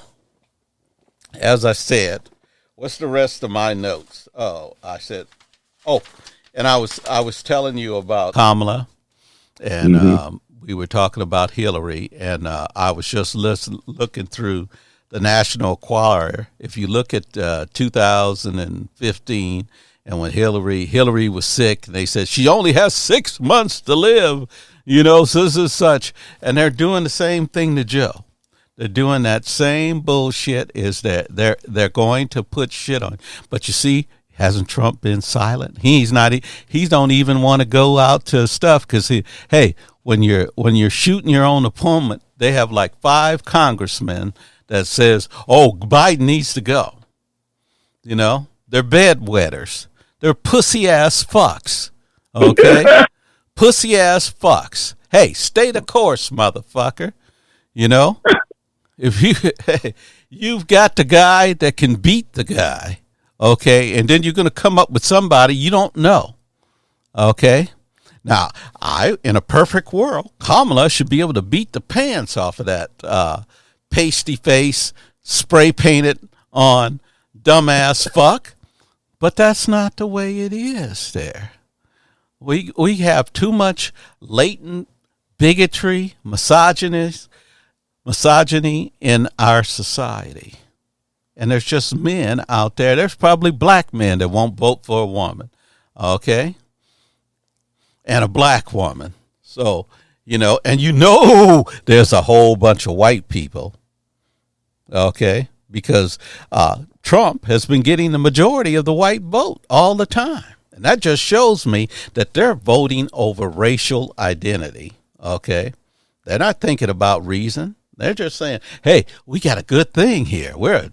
I said, what's the rest of my notes? And I was telling you about Kamala, and we were talking about Hillary, and I was just looking through the National Enquirer. If you look at 2015, and when Hillary was sick, and they said she only has 6 months to live, such, and they're doing the same thing to Joe. They're doing that same bullshit. Is that they're going to put shit on. But you see, hasn't Trump been silent? He don't even want to go out to stuff because when you're shooting your own opponent, they have like 5 congressmen that says, Biden needs to go. They're bedwetters. They're pussy-ass fucks, okay? Pussy-ass fucks. Hey, stay the course, motherfucker. If you've got the guy that can beat the guy, okay, and then you're going to come up with somebody you don't know, okay? Now, in a perfect world, Kamala should be able to beat the pants off of that pasty face, spray-painted on dumbass fuck. But that's not the way it is there. We have too much latent bigotry, misogyny in our society. And there's just men out there. There's probably black men that won't vote for a woman, okay? And a black woman. So, and there's a whole bunch of white people, okay? Because Trump has been getting the majority of the white vote all the time. And that just shows me that they're voting over racial identity, okay? They're not thinking about reason. They're just saying, hey, we got a good thing here. We're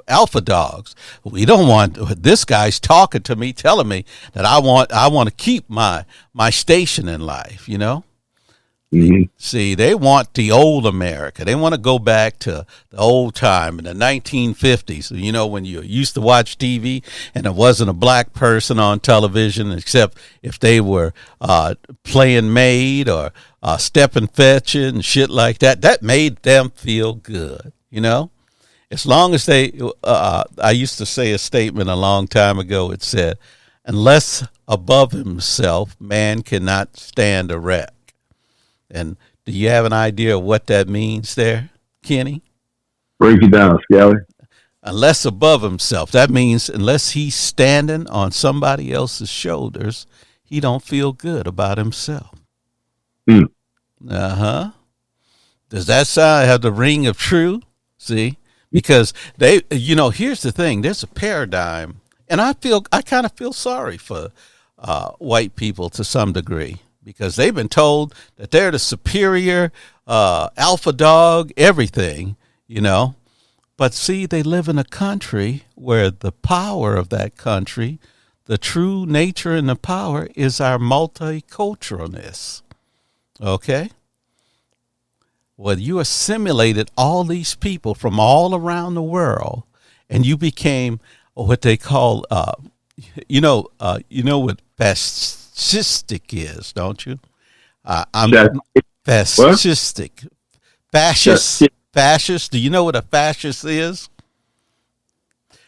alpha dogs. We don't want this guy's talking to me, telling me that I want to keep my station in life, See, they want the old America. They want to go back to the old time in the 1950s. You know, when you used to watch TV and there wasn't a black person on television except if they were playing maid or stepping fetching and shit like that. That made them feel good, you know? As long as they, I used to say a statement a long time ago. It said, unless above himself, man cannot stand erect. And do you have an idea of what that means there, Kenny? Break it down, Scally. Unless above himself. That means unless he's standing on somebody else's shoulders, he don't feel good about himself. Uh-huh. Does that sound have the ring of true? See? Because they, you know, here's the thing. There's a paradigm. And I kind of feel sorry for white people to some degree, because they've been told that they're the superior alpha dog, everything, you know. But see, they live in a country where the power of that country, the true nature and the power is our multiculturalness. Okay? Well, you assimilated all these people from all around the world, and you became what they call, you know what fascistic is, don't you? I'm fascistic. Fascist. Do you know what a fascist is?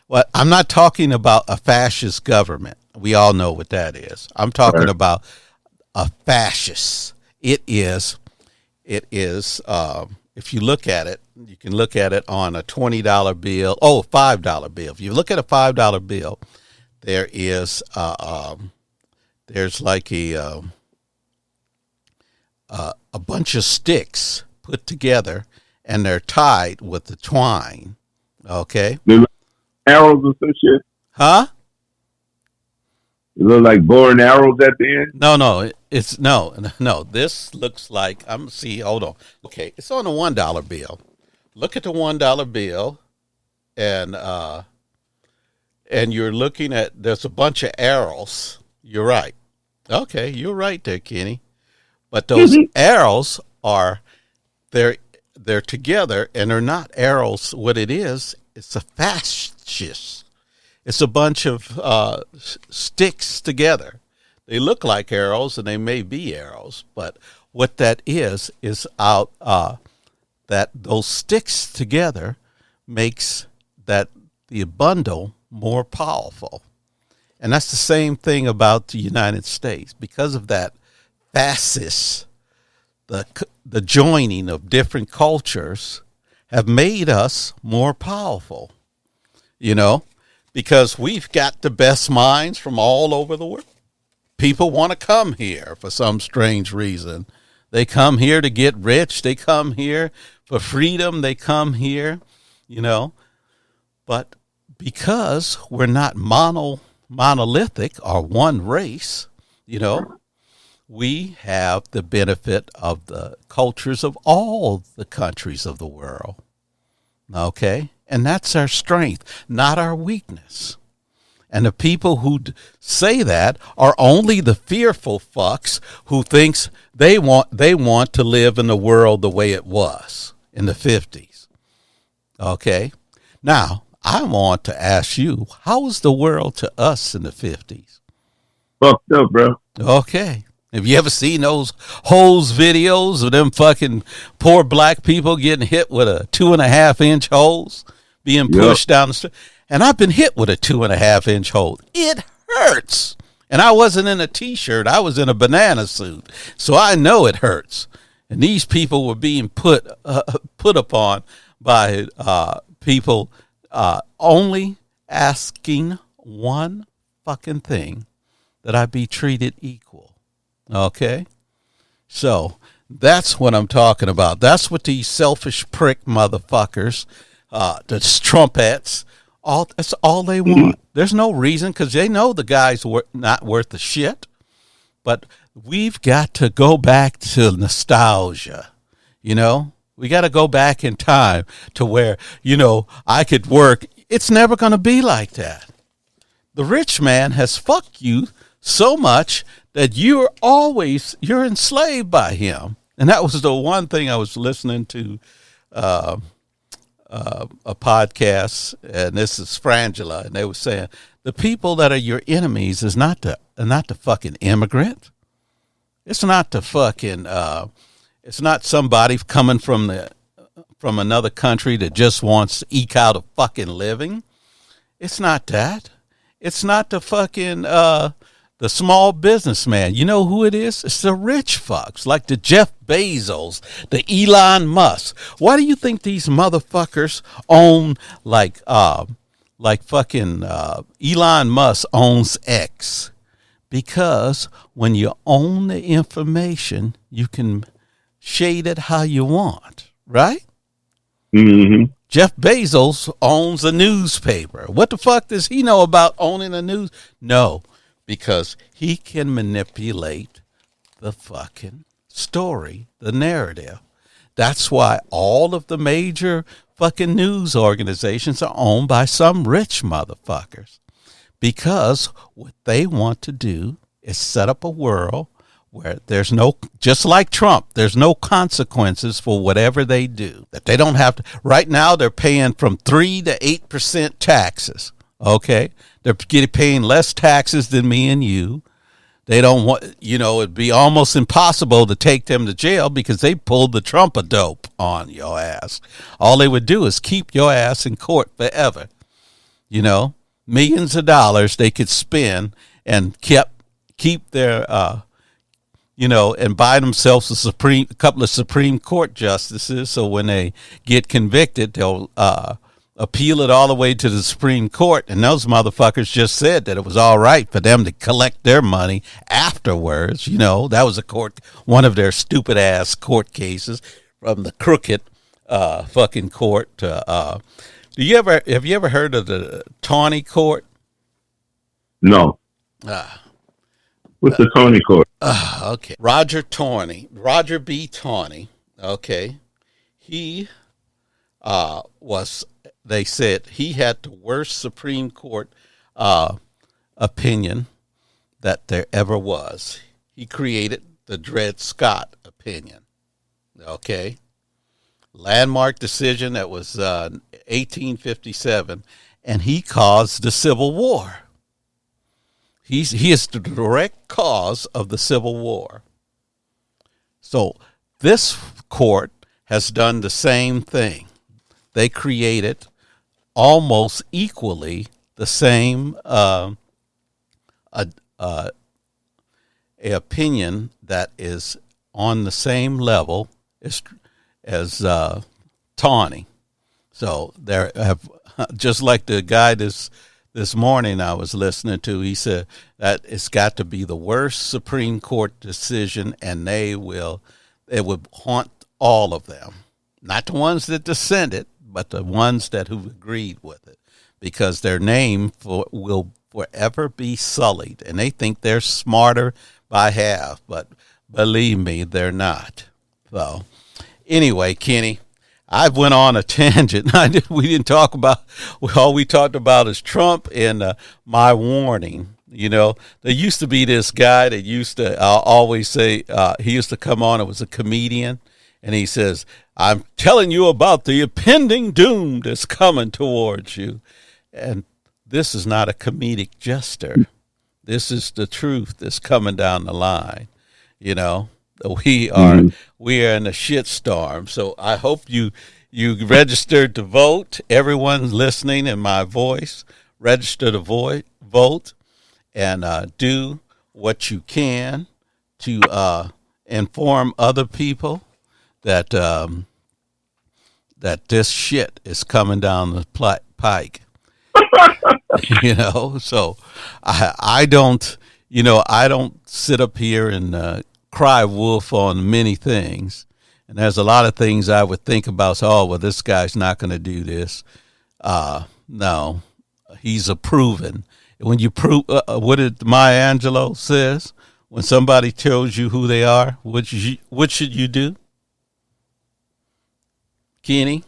Well, I'm not talking about a fascist government. We all know what that is. I'm talking about a fascist. It is. If you look at it, you can look at it on a $20 bill. Oh, $5 bill. If you look at a $5 bill, there is there's like a bunch of sticks put together, and they're tied with the twine. Okay. They look like arrows or some shit. Huh? It look like bow and arrows at the end. No. It's no. This looks like hold on. Okay, it's on a $1 bill. Look at the $1 bill, and you're looking at. There's a bunch of arrows. You're right. Okay, you're right there, Kenny. But those arrows are they're together, and they're not arrows. What it is, it's a fascist. It's a bunch of sticks together. They look like arrows, and they may be arrows, but what that is out that those sticks together makes that the bundle more powerful. And that's the same thing about the United States. Because of that fascist, the joining of different cultures have made us more powerful, you know, because we've got the best minds from all over the world. People want to come here for some strange reason. They come here to get rich. They come here for freedom. They come here, you know, but because we're not monolithic or one race, you know, we have the benefit of the cultures of all the countries of the world. Okay? And that's our strength, not our weakness. And the people who say that are only the fearful fucks who thinks they want to live in the world the way it was in the 50s. Okay? Now, I want to ask you, how was the world to us in the 50s? Fucked up, bro. Okay. Have you ever seen those hose videos of them fucking poor black people getting hit with a 2.5-inch hose being pushed down the street? And I've been hit with a 2.5-inch hose. It hurts. And I wasn't in a T-shirt. I was in a banana suit. So I know it hurts. And these people were being put upon by people only asking one fucking thing, that I be treated equal. Okay? So that's what I'm talking about. That's what these selfish prick motherfuckers, the Trumpettes, that's all they want. There's no reason, because they know the guy's not worth the shit. But we've got to go back to nostalgia, you know? We got to go back in time to where, you know, I could work. It's never going to be like that. The rich man has fucked you so much that you're enslaved by him. And that was the one thing I was listening to uh, a podcast, and this is Frangela, and they were saying the people that are your enemies is not the fucking immigrant. It's not the fucking. It's not somebody coming from another country that just wants to eke out a fucking living. It's not that. It's not the fucking the small businessman. You know who it is? It's the rich fucks, like the Jeff Bezos, the Elon Musk. Why do you think these motherfuckers own like fucking Elon Musk owns X? Because when you own the information, you can shade it how you want, right? Mm-hmm. Jeff Bezos owns a newspaper. What the fuck does he know about owning a news? No, because he can manipulate the fucking story, the narrative. That's why all of the major fucking news organizations are owned by some rich motherfuckers. Because what they want to do is set up a world where there's no, just like Trump, there's no consequences for whatever they do. That they don't have to, right now they're paying from 3 to 8% taxes, okay? They're paying less taxes than me and you. They don't want, it'd be almost impossible to take them to jail because they pulled the Trump a dope on your ass. All they would do is keep your ass in court forever, millions of dollars they could spend and keep their, and buy themselves a couple of Supreme Court justices. So when they get convicted, they'll appeal it all the way to the Supreme Court. And those motherfuckers just said that it was all right for them to collect their money afterwards. That was one of their stupid ass court cases from the crooked fucking court. Have you ever heard of the Tawney Court? No. What's the Tawney Court? Okay. Roger B. Tawney. Okay. He they said he had the worst Supreme Court opinion that there ever was. He created the Dred Scott opinion. Okay. Landmark decision that was 1857, and he caused the Civil War. He is the direct cause of the Civil War. So this court has done the same thing. They created almost equally the same opinion that is on the same level as Tawney. So there have, just like the guy this morning I was listening to, he said that it's got to be the worst Supreme Court decision, and it would haunt all of them. Not the ones that dissented, but the ones who agreed with it, because their name will forever be sullied, and they think they're smarter by half, but believe me, they're not. So anyway, Kenny, I went on a tangent. We didn't talk about, all we talked about is Trump and my warning. There used to be this guy that used to always say, he used to come on, it was a comedian, and he says, I'm telling you about the impending doom that's coming towards you. And this is not a comedic jester. This is the truth that's coming down the line. We are in a shitstorm. So I hope you registered to vote. Everyone listening in my voice, register to vote, and do what you can to inform other people that this shit is coming down the pike. So I don't sit up here and cry wolf on many things. And there's a lot of things I would think about. So, this guy's not going to do this. No, he's approving. When you prove, what did Maya Angelou says? When somebody tells you who they are, what should you do? Kenny,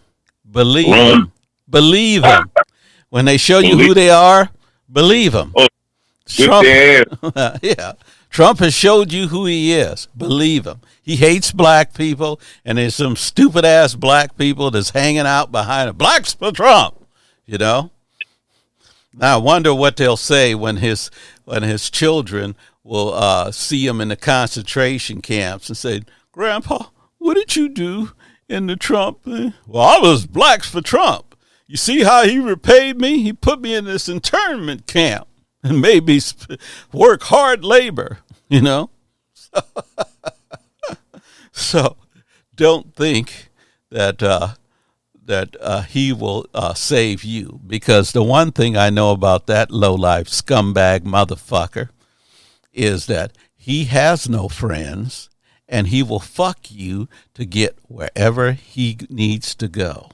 believe them. Believe them. When they show you who they are, believe them. Trump, yeah. Trump has showed you who he is. Believe him. He hates black people, and there's some stupid ass black people that's hanging out behind him. Blacks for Trump, Now I wonder what they'll say when his children will see him in the concentration camps and say, "Grandpa, what did you do in the Trump thing?" "Well, I was blacks for Trump. You see how he repaid me? He put me in this internment camp and made me work hard labor, So don't think that he will save you, because the one thing I know about that lowlife scumbag motherfucker is that he has no friends, and he will fuck you to get wherever he needs to go.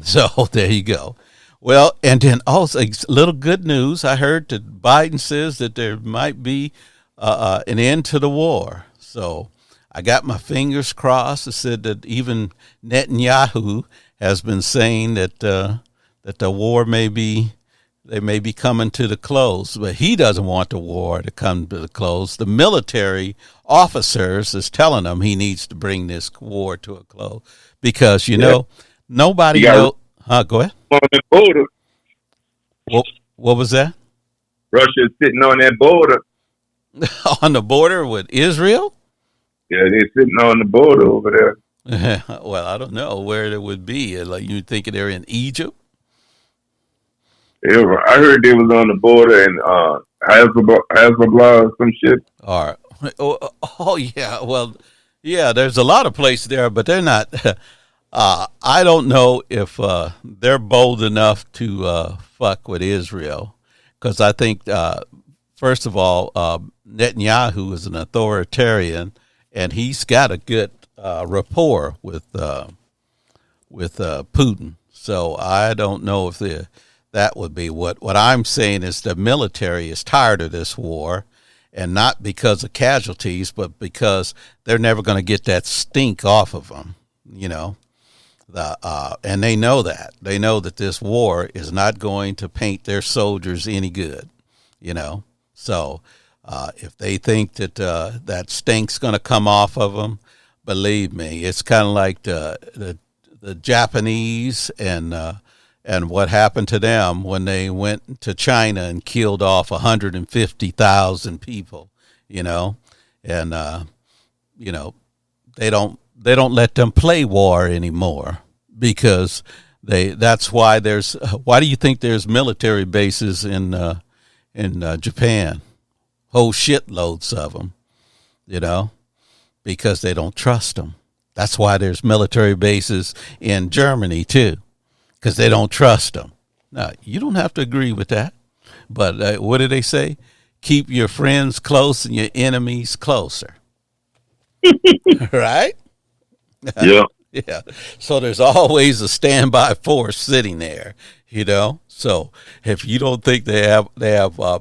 So there you go. Well, and then also a little good news. I heard that Biden says that there might be an end to the war. So I got my fingers crossed. It said that even Netanyahu has been saying that the war may be coming to the close, but he doesn't want the war to come to the close. The military officers is telling him he needs to bring this war to a close because nobody knows. Go ahead. On the border. What was that? Russia's sitting on that border. On the border with Israel? Yeah, they're sitting on the border over there. Well, I don't know where it would be. Like, you thinking they're in Egypt? Yeah, I heard they was on the border in Hezbollah or some shit. All right. Oh, yeah. Well, yeah, there's a lot of places there, but they're not. I don't know if they're bold enough to fuck with Israel, because I think, first of all, Netanyahu is an authoritarian, and he's got a good rapport with Putin. So I don't know if that would be what I'm saying is the military is tired of this war, and not because of casualties, but because they're never going to get that stink off of them, and they know that. They know that this war is not going to paint their soldiers any good, So if they think that that stink's going to come off of them, believe me, it's kind of like the Japanese and what happened to them when they went to China and killed off 150,000 people, and they don't let them play war anymore, because that's why why do you think there's military bases in Japan? Whole shitloads of them, because they don't trust them. That's why there's military bases in Germany too, because they don't trust them. Now, you don't have to agree with that, but what do they say? Keep your friends close and your enemies closer. Right? Yeah. Yeah. So there's always a standby force sitting there, So if you don't think they have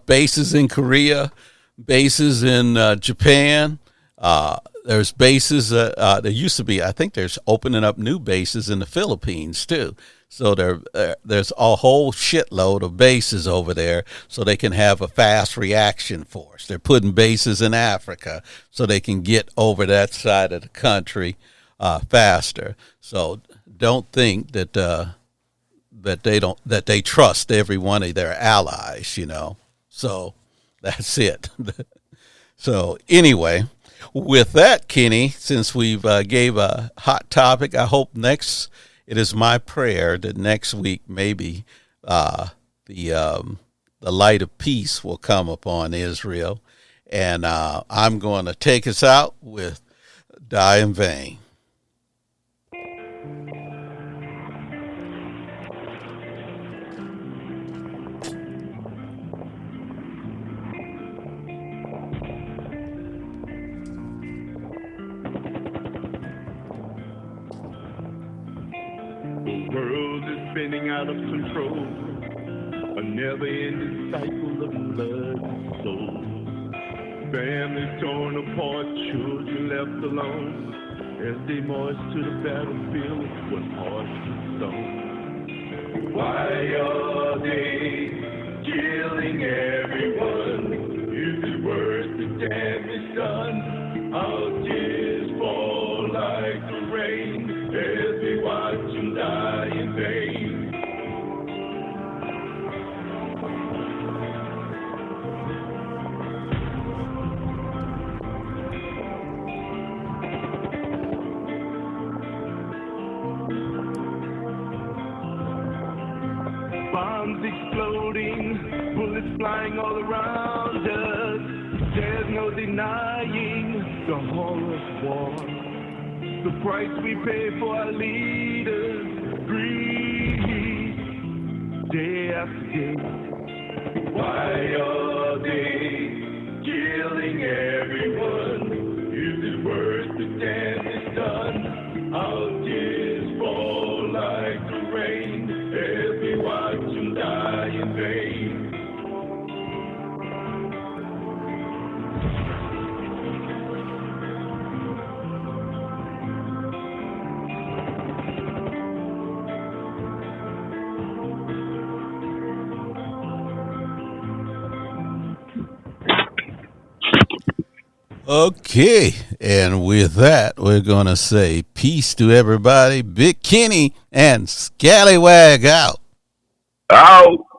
bases in Korea, bases in Japan, there's bases. There used to be. I think there's opening up new bases in the Philippines too. So there's a whole shitload of bases over there, so they can have a fast reaction force. They're putting bases in Africa so they can get over that side of the country faster. So don't think that they trust every one of their allies. So that's it. So anyway, with that, Kenny, since we've gave a hot topic, I hope it is my prayer that next week maybe the light of peace will come upon Israel, and I'm going to take us out with "Die in Vain." The world is spinning out of control, a never-ending cycle of blood and soul. Families torn apart, children left alone, as they march to the battlefield with hearts of stone. Why are they killing everyone? Is it worth damage done. Our tears fall like the rain as we watch them die in vain. Bombs exploding, bullets flying all around us. There's no denying the horror of war. The price we pay for our leaders, greed, day after day. Why are they killing everyone? Is it worth the damage done? Our tears fall like the rain as we watch them die in vain. Okay, and with that, we're going to say peace to everybody. Big Kenny and Scalwag out. Out.